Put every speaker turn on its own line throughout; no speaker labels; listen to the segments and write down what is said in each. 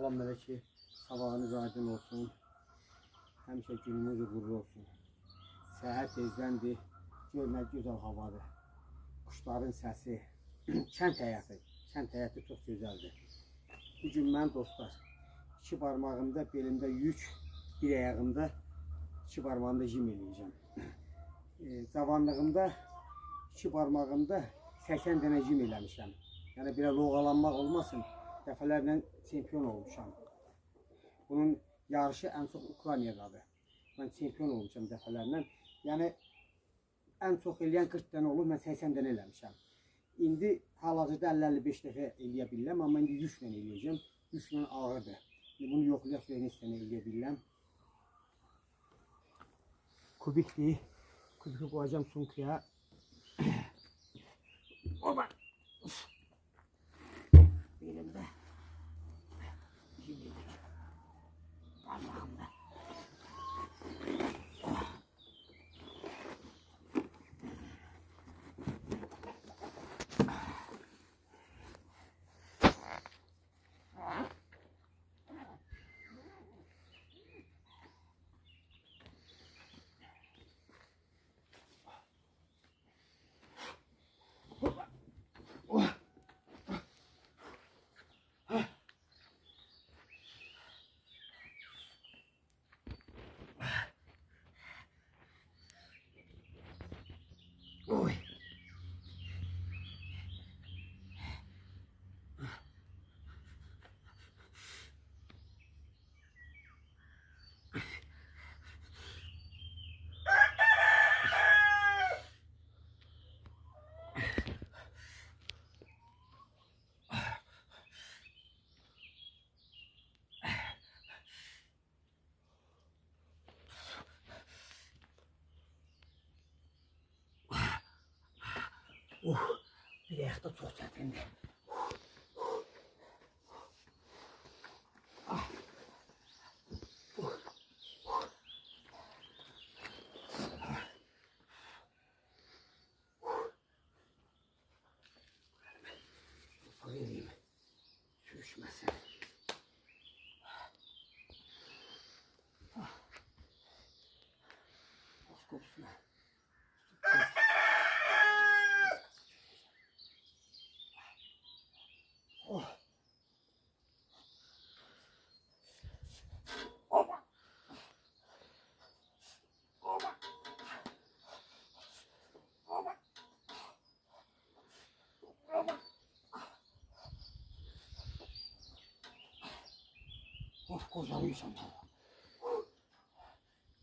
Salam mələkə, sabahınız aydın olsun. Həmişə gününüz uğurlu olsun. Səhər tezdəndir, gör nə gözəl havadır. Quşların səsi, kənd həyatı çox gözəldir. Bugün mən dostlar, iki parmağımda, belimdə yük, bir ayağımda, iki parmağımda jim eləyəcəm. Cavanlığımda iki parmağımda 80 dənə jim eləmişəm. Yəni belə loğalanmaq olmasın, dəfələrlə çempion olmuşam. Bunun yarışı ən çox Ukraynadadır. Mən çempion olmuşam dəfələrlə. Yəni ən çox eləyən 40 dənə olur, mən 80 dənə eləmişəm. İndi hal-hazırda 50-55 dəfə eləyə bilirəm, amma indi 100 dənə eləyəcəm. 100 dənə ağırdır. Bunu yoxlayaq və neçə dənə eləyə bilirəm. Kubikdir. Kubiki qoyacağım sumkaya. Oba! Belimdə. Jimlik. Parmağımda. Oy. Bir ayaqda çox çətindir. Vereyim, sürüşməsin. Az kopsun. Of, qocalıysan.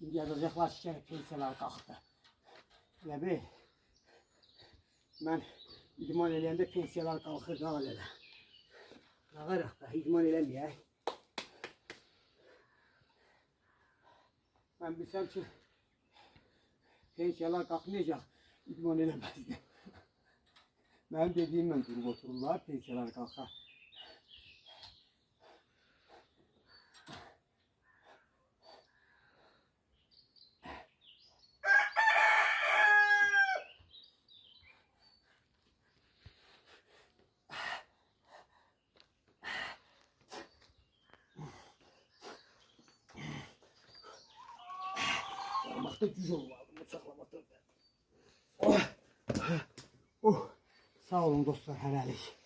İndi yazacaqlar ki, pensiyalar qalxdı. Elə bil, mən idman eləyəndə pensiyalar qalxır, qal elə. Qalırıq da, idman eləməyək. Mən bilsəm ki, pensiyalar qalxmayacaq, idman eləməzdi. Mənim dediyimlə durub otururlar, pensiyalar qalxar. Parmakta güc olmalı, bıçaqlamakta. Sağ olun dostlar, hələlik.